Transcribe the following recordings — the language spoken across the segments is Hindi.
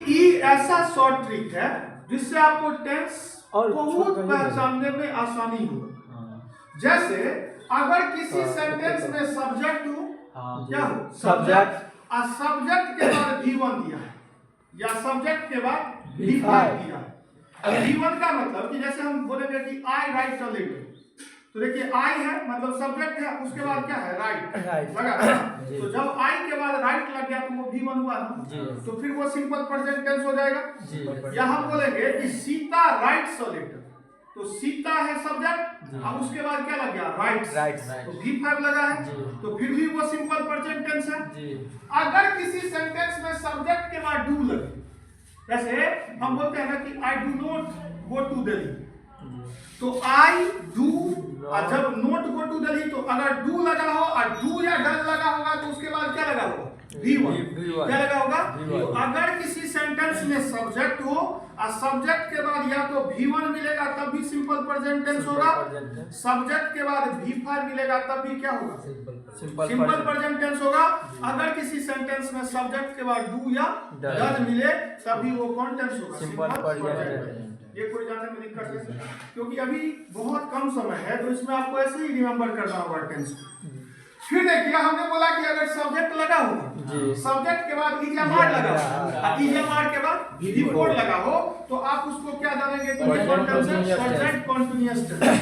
ई ऐसा शॉर्ट ट्रिक है जिससे आपको टेंस और बहुत पहचानने में आसानी हो। जैसे अगर किसी सेंटेंस में सब्जेक्ट हो, क्या हो सब्जेक्ट, और सब्जेक्ट के बाद V1 दिया है या सब्जेक्ट के बाद V5 दिया है। V1 का मतलब कि जैसे हम बोलेंगे कि आई राइट अ लेटर, तो देखिए आई है मतलब सब्जेक्ट है, उसके बाद क्या है राइट लगा ना। तो जब आई के बाद राइट लग गया तो वो V1 हुआ ना, तो फिर वो सिंपल प्रेजेंट टेंस हो जाएगा। या हम बोलेंगे कि सीता राइट्स अ लेटर, तो सीता है सब्जेक्ट और उसके बाद क्या लग गया राइट्स, तो V5 लगा है, तो फिर भी वो सिंपल प्रेजेंट टेंस है। अगर किसी सेंटेंस में सब्जेक्ट के बाद डू लगे, जैसे हम बोलते हैं ना कि I do not go to Delhi, तो आई डू, और जब नोट गो टू दिल्ली, तो अगर डू लगा हो और डू या डन लगा होगा तो उसके बाद क्या लगा होगा V1, क्या लगा होगा। तो अगर किसी सेंटेंस में सब्जेक्ट हो और सब्जेक्ट के बाद या तो V1 मिलेगा तब भी सिंपल प्रेजेंट टेंस होगा, सब्जेक्ट के बाद V5 मिलेगा तब भी क्या होगा सिंपल प्रेजेंट टेंस होगा। अगर किसी सेंटेंस में सब्जेक्ट के बाद डू या डन मिले तभी वो कौन टेंस होगा सिंपल प्रेजेंट। ये कोई जानने में दिक्कत है क्योंकि अभी बहुत कम समय है, तो इसमें आपको ऐसे ही रिमेंबर करना होगा टेंस। फिर देखिए हमने बोला कि अगर सब्जेक्ट लगा हो, सब्जेक्ट के बाद इजमार लगा हो, इजमार के बाद V4 लगा हो, तो आप उसको क्या जानेंगे कि प्रेजेंट कंटीन्यूअस टेंस।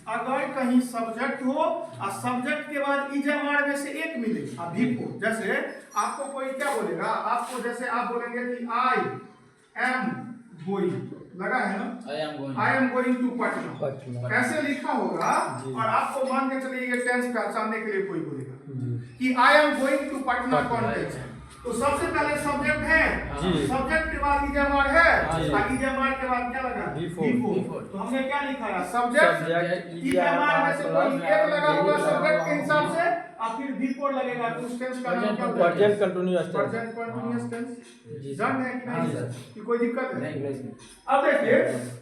अगर कहीं सब्जेक्ट हो और सब्जेक्ट के बाद इजमार में से एक मिले और V4, जैसे आपको कोई क्या बोलेगा, आपको जैसे आप बोलेंगे कि आई एम गोइंग लगा है ना, I am going to Patna, कैसे लिखा होगा, और आपको मान के चलिए ये टेंस पहचानने के लिए कोई बोलेगा कि I am going to Patna कौन टेंस है, तो सबसे पहले सब्जेक्ट है, सब्जेक्ट के बाद इजमार है, और इजमार के बाद क्या लगा V4, तो हमने क्या लिखा है सब्जेक्ट, इजमार में से कोई एक लगा होगा सब्जेक्ट के हिसाब से और फिर V4 लगेगा, तो उस टेंस का नाम क्या होगा प्रेजेंट कंटीन्यूअस टेंस। जान है कि नहीं सर, कि कोई दिक्कत है नहीं। अब देखिए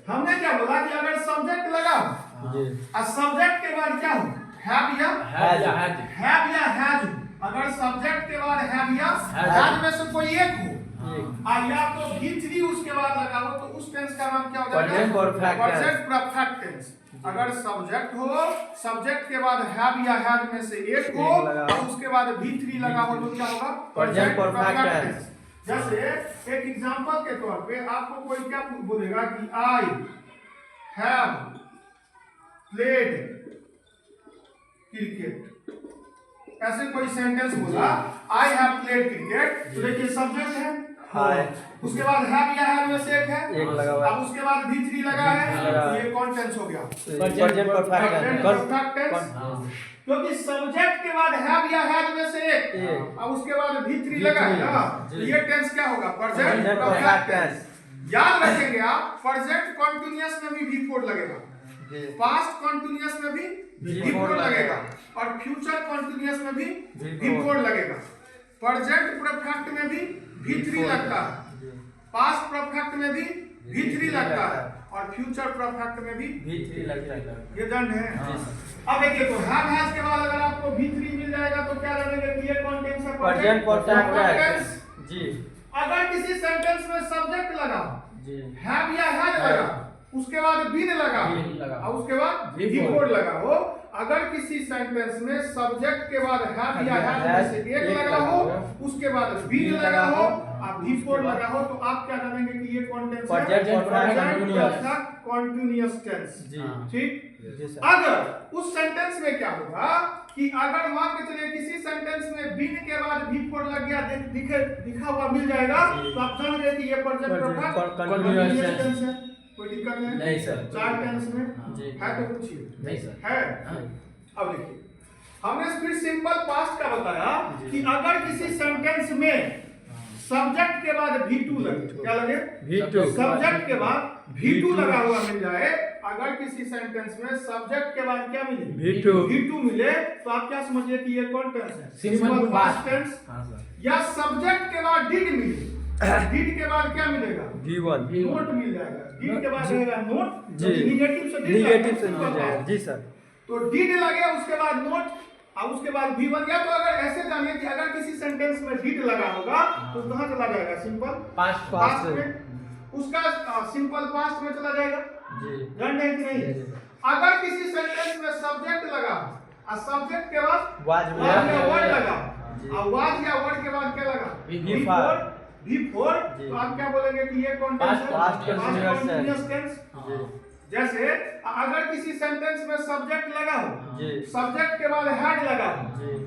हमने क्या बोला कि अगर सब्जेक्ट लगा और सब्जेक्ट के बाद क्या हो हैव या हैज, अगर सब्जेक्ट के बाद हैव या हैज में से कोई एक हो और या तो V3 उसके बाद लगा हो, तो उस टेंस का नाम क्या हो जाएगा प्रेजेंट परफेक्ट टेंस। अगर सब्जेक्ट हो, सब्जेक्ट के बाद हैव या हैज में से एक हो और उसके बाद V3 लगा हो, तो क्या होगा प्रेजेंट परफेक्ट टेंस। जैसे एक एग्जांपल के तौर पे आपको कोई क्या बोलेगा कि आई हैव प्लेड क्रिकेट, ऐसे कोई सेंटेंस बोला आई हैव प्लेड क्रिकेट, तो देखिए सब्जेक्ट है उसके बाद हैव या हैव में से एक है, अब उसके बाद V3 लगा है, तो ये कौन टेंस हो गया प्रेजेंट परफेक्ट टेंस, क्योंकि सब्जेक्ट के बाद हैव या हैज में से एक और उसके बाद V3 लगा है ना, तो ये टेंस क्या होगा प्रेजेंट परफेक्ट टेंस। याद रखेंगे आप प्रेजेंट कंटीन्यूअस में भी V4 लगेगा, पास्ट कंटीन्यूअस में भी V4 लगेगा और फ्यूचर कंटीन्यूअस में भी V4 लगेगा। प्रेजेंट परफेक्ट में भी V3 लगता है, पास्ट परफेक्ट में भी V3 लगता है और फ्यूचर परफेक्ट में भी V3 लगता है। ये डन है। अब देखिए तो हैव हैज के बाद अगर आपको V3 मिल जाएगा तो क्या लगेगा कि ये कौन टेंस है प्रेजेंट परफेक्ट टेंस जी। अगर किसी सेंटेंस में सब्जेक्ट लगा जी, हैव या हैज लगा, उसके बाद बीन लगा और उसके बाद V4 लगा हो, अगर किसी सेंटेंस में सब्जेक्ट के बाद हैव या हैज में से एक लगा हो, उसके बाद बीन लगा हो और V4 लगा हो, तो आप क्या जानेंगे कि ये कौन टेंस है प्रेजेंट कंटीन्यूअस टेंस। ठीक। अगर उस सेंटेंस में क्या होगा कि अगर मान के चलिए किसी सेंटेंस में बीन के बाद V4 लग गया, दिखा हुआ मिल जाएगा, तो आप जान गए कि ये प्रेजेंट परफेक्ट कंटीन्यूअस टेंस है। कोई दिक्कत नहीं सर, चार टेंस में है तो पूछिए नहीं सर है। अब देखिए हमने फिर सिंपल पास्ट का बताया कि अगर किसी सेंटेंस में सब्जेक्ट के बाद V2 लगे, क्या लगे V2, सब्जेक्ट के बाद V2 लगा हुआ मिल जाए, अगर किसी सेंटेंस में सब्जेक्ट के बाद क्या मिले V2 मिले, तो आप क्या समझिए कि ये कौन टेंस है सिंपल पास्ट टेंस। या सब्जेक्ट के बाद डिड मिले, डिड के बाद क्या मिलेगा V1 नोट मिल जाएगा, डिड के बाद रहेगा नोट, निगेटिव से मिल जाएगा जी सर। तो डिड लगे उसके बाद नोट अब उसके बाद V1 या तो अगर ऐसे जानिए कि अगर किसी सेंटेंस में डिड लगा होगा तो कहाँ चला जाएगा? सिंपल पास्ट में। उसका सिंपल पास्ट में चला जाएगा जी। जान रहे कि नहीं? अगर किसी सेंटेंस में सब्जेक्ट लगा और सब्जेक्ट के बाद वाज या वर्ड लगा और वाज या वर्ड के बाद क्या लगा? V4 तो आप क्या बोलेंगे कि ये पास्ट कंटीन्यूअस टेंस। जैसे अगर किसी सेंटेंस में सब्जेक्ट लगा हो, सब्जेक्ट के बाद हैड लगा हो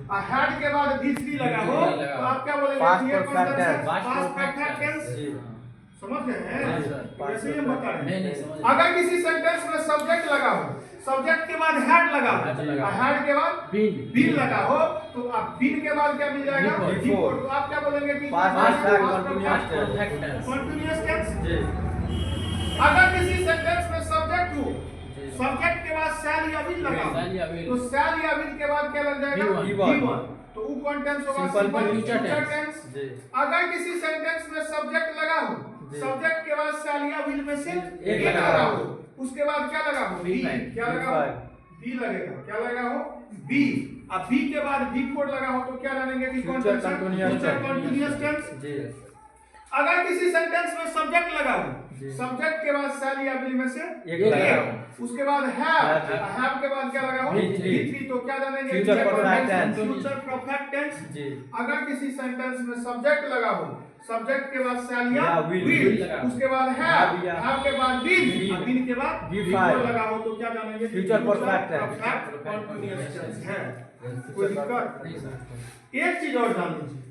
और हैड के बाद V3 लगा हो तो आप क्या बोलेंगे कि ये पास्ट परफेक्ट टेंस। समझ गए हैं? वैसे हम बता रहे हैं। अगर किसी सेंटेंस में सब्जेक्ट लगा हो, सब्जेक्ट के बाद हैड लगा हो, हैड के बाद बीन लगा हो तो आप बीन के बाद क्या मिल जाएगा? V4 तो आप क्या बोलेंगे कि पास्ट कंटीन्यूअस टेंस। अगर किसी सेंटेंस में सब्जेक्ट हो, सब्जेक्ट के बाद शैल या विल लगा तो शैल या विल के बाद क्या लग जाएगा? V1 तो वो कौन टेंस होगा? Simple future tense. अगर किसी सेंटेंस में सब्जेक्ट लगा हो, सब्जेक्ट के बाद शैल या विल में से एक लगा हो, उसके बाद क्या लगा हो? बी। क्या लगा हो? बी लगेगा। क्या लगा हो? बी। अब बी के बाद V4 लगा हो तो क्या जानेंगे कि कौन टेंस है? Future continuous tense. अगर किसी सेंटेंस में सब्जेक्ट लगा हो, सब्जेक्ट के बाद शैल या विल में से एक लगा हो, उसके बाद हैव के बाद क्या लगा हो? V3 तो क्या जानेंगे? Future perfect tense. अगर किसी सेंटेंस में सब्जेक्ट लगा हो, सब्जेक्ट के बाद शैल या विल, उसके बाद हैव के बाद विल के बाद V4 लगा हो तो क्या जानेंगे? फ्यूचर परफेक्ट कंटीन्यूअस टेंस है। कोई दिक्कत नहीं? एक चीज और जान लीजिए,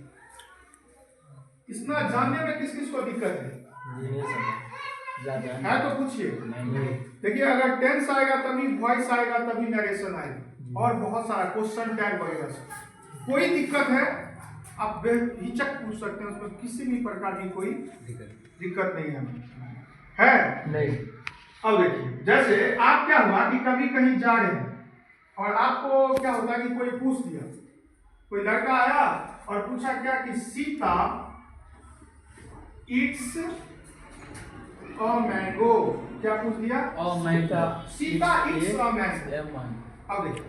इतना जानने में किस किस को दिक्कत है? तो पूछिए। देखिए अगर टेंस आएगा तभी वॉइस आएगा, तभी नरेशन आएगा और बहुत सारा क्वेश्चन टैग वगैरह। कोई दिक्कत है आप बेहिचक पूछ सकते हैं, उसमें किसी भी प्रकार की कोई दिक्कत नहीं है नहीं। अब देखिए जैसे आप क्या हुआ कि कभी कहीं जा रहे हैं और आपको क्या होता है कि कोई पूछ दिया, कोई लड़का आया और पूछा क्या कि सीता इट्स अ मैंगो। क्या पूछ दिया? Sita it's a mango. अब देखिए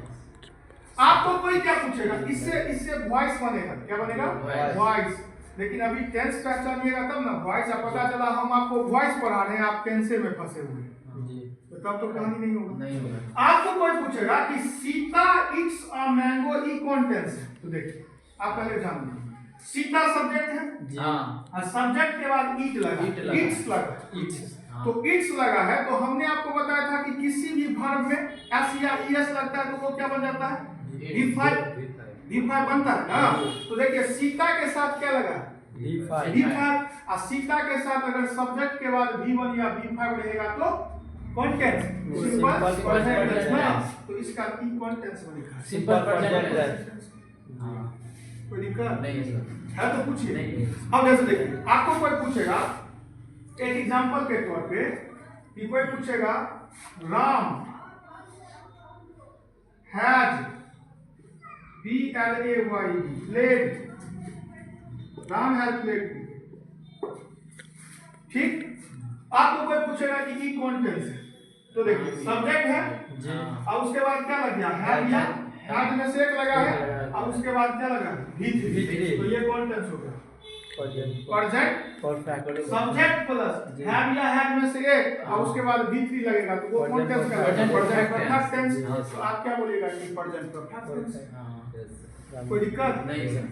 आपको कोई क्या पूछेगा? इससे वॉइस बनेगा। क्या बनेगा? वॉइस। लेकिन अभी टेंस पहचानिएगा तब ना वॉइस। आप पता चला हम आपको वॉइस पढ़ा रहे हैं, आप टेंसे में फंसे हुए तो तब तो कहानी नहीं होगा। आपको कोई पूछेगा कि सीता इट्स अ मैंगो, ई कौन टेंस है? तो देखिए आप पहले जान लीजिए, सीता सब्जेक्ट है और सब्जेक्ट के बाद इट लगा, इट्स लगा। तो इट्स लगा है तो हमने आपको बताया था कि किसी भी वर्ब में एस या ईएस लगता है तो वो क्या बन जाता है? V5 बनता है ना। तो देखिए सीता के साथ क्या लगा? V5। और सीता के साथ अगर सब्जेक्ट के बाद V1 या V5 रहेगा तो कौन टेंस? सिंपल प्रेजेंट टेंस ना। तो इसका ई कौन टेंस बनेगा? Simple present tense. कोई दिक्कत नहीं है तो पूछिए। अब जैसे देखिए आपको कोई पूछेगा, एक एग्जांपल के तौर पे कि कोई पूछेगा Ram has played, Ram has played. ठीक, आपको कोई पूछेगा कि ई कौन टेंस है तो देखिए सब्जेक्ट है और उसके बाद क्या लग गया? हैव या हैड में से एक लगा है और उसके बाद क्या लगा? V3 तो ये कौन टेंस होगा? Present perfect. Subject plus have या हैड में से एक और उसके बाद V3 लगेगा तो वो कौन टेंस का? Present perfect tense. तो आप क्या बोलिएगा कि प्रेजेंट परफेक्ट टेंस। कोई दिक्कत नहीं सर?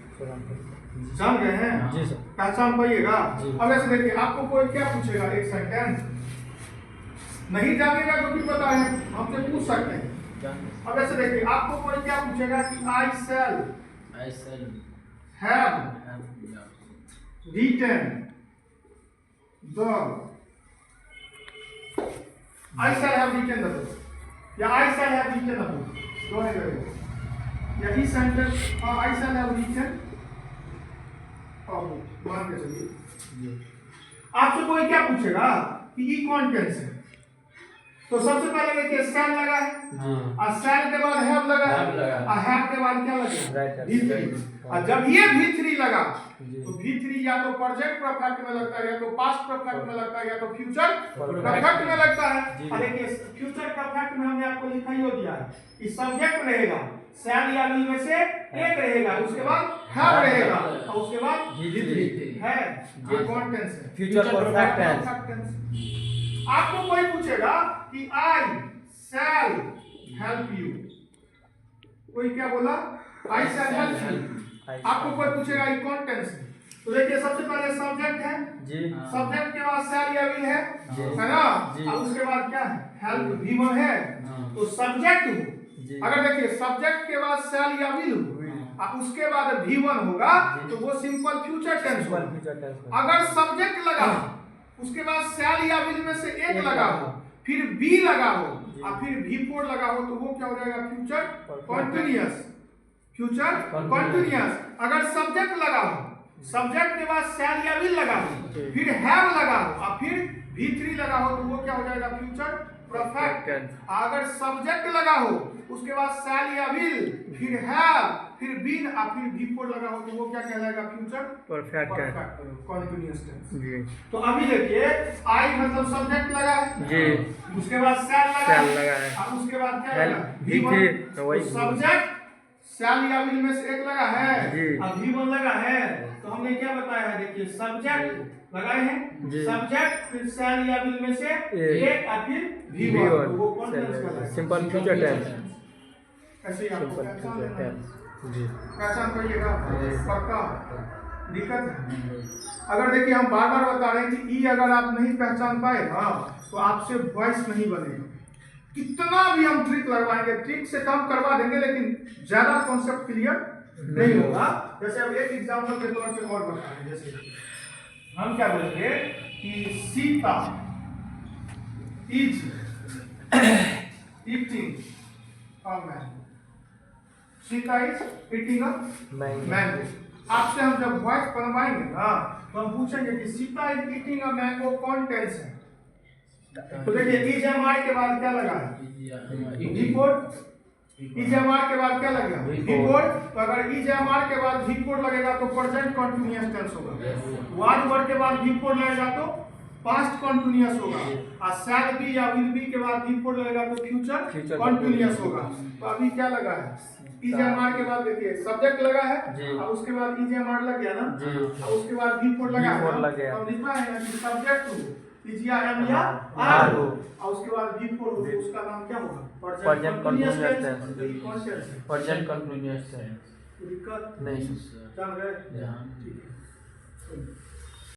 जान गए हैं? जी सर। पहचान पाइएगा? अब ऐसे देखिए आपको कोई क्या पूछेगा, एक सेंटेंस नहीं जानेगा तो फिर बताएं, हमसे पूछ सकते हैं। अब ऐसे देखिए आपको कोई क्या पूछेगा कि I shall have written the या I shall have written the book। दो है या इस sentence I shall have written मान के चलिए आपसे कोई क्या पूछेगा कि ई कौन टेंस है तो सबसे पहले देखिए shall लगा है और शैल के बाद हैव लगा है और हैव के बाद क्या लगा V3। और जब ये V3 लगा तो V3 या तो प्रेजेंट परफेक्ट में लगता है, या तो पास्ट परफेक्ट में लगता है, या तो फ्यूचर परफेक्ट में लगता है। और देखिए फ्यूचर परफेक्ट में हमने आपको लिखा ही दिया है कि सब्जेक्ट रहेगा, शैल या विल में से एक रहेगा, उसके बाद हैव रहेगा और उसके बाद V3 है। ये कौन टेंस है? Future perfect tense. आपको कोई पूछेगा कि आई शैल हेल्प यू, कोई क्या बोला? आई शैल हेल्प यू। आपको कोई पूछेगा ये कौन टेंस है, तो देखिए सबसे पहले सब्जेक्ट है जी, सब्जेक्ट के बाद शैल या विल है ना, और उसके बाद क्या है? हेल्प V1 है। तो सब्जेक्ट हो, अगर देखिए सब्जेक्ट के बाद शैल या विल हो और उसके बाद V1 होगा तो वो सिंपल फ्यूचर टेंस होगा। अगर सब्जेक्ट लगा उसके बाद शैल या विल में से एक लगा हो, फिर बी लगा हो और फिर V4 लगा हो तो वो क्या हो जाएगा? Future continuous. Future continuous. अगर सब्जेक्ट लगा हो, सब्जेक्ट के बाद शैल या विल लगा हो, फिर हैव लगा हो और फिर V3 लगा हो तो वो क्या हो जाएगा? Future perfect. अगर सब्जेक्ट लगा हो उसके बाद शैल या विल, फिर हैव, फिर बीन और फिर V4 लगा हो तो वो क्या कहलाएगा? फ्यूचर परफेक्ट कंटीन्यूअस टेंस जी। तो अभी देखिए आई मतलब सब्जेक्ट लगा है जी, उसके बाद शैल लगा है और उसके बाद क्या लगा? V1। तो वही सब्जेक्ट शैल या विल में से एक लगा है और V1 लगा है। तो हमने क्या बताया है? देखिए सब्जेक्ट लगाए हैं, सब्जेक्ट फिर शैल या विल में से एक और फिर V1, तो वो कौन टेंस का? Simple future tense. ऐसे ही आपको जी पहचान करिएगा पक्का। दिक्कत है अगर देखिए हम बार बार बता रहे हैं कि ई अगर आप नहीं पहचान पाए ना तो आपसे वॉइस नहीं बनेगा। कितना भी हम ट्रिक लगवाएंगे, ट्रिक से काम करवा देंगे लेकिन ज्यादा कॉन्सेप्ट क्लियर नहीं होगा। जैसे अब एक एग्जांपल के तौर पे और बता रहे हैं, जैसे हम क्या बोलेंगे कि Sita is eating a mango. Sita is eating a mango. आपसे हम जब वॉइस बनवाएंगे ना तो हम पूछेंगे कि Sita is eating a mango कौन टेंस है? तो देखिए इज एम आर के बाद क्या लगा है? V4। इज एम आर के बाद क्या लगेगा? V4। तो अगर इज एम आर के बाद V4 लगेगा तो प्रेजेंट कंटीन्यूअस टेंस होगा। वाज वर के बाद V4 लगेगा तो पास्ट कंटीन्यूअस होगा और शैल बी या विल बी के बाद V4 लगेगा तो फ्यूचर कंटीन्यूअस होगा। तो अभी क्या लगा है? इज एम आर के बाद देखिए सब्जेक्ट लगा है और उसके बाद इज एम आर लग गया ना और उसके बाद V4 लगा है। तो लिखना है कि सब्जेक्ट इज या एम या आर हो और उसके बाद V4 हो तो उसका नाम क्या होगा? Present continuous tense. Present continuous tense. दिक्कत नहीं चल गए ठीक है।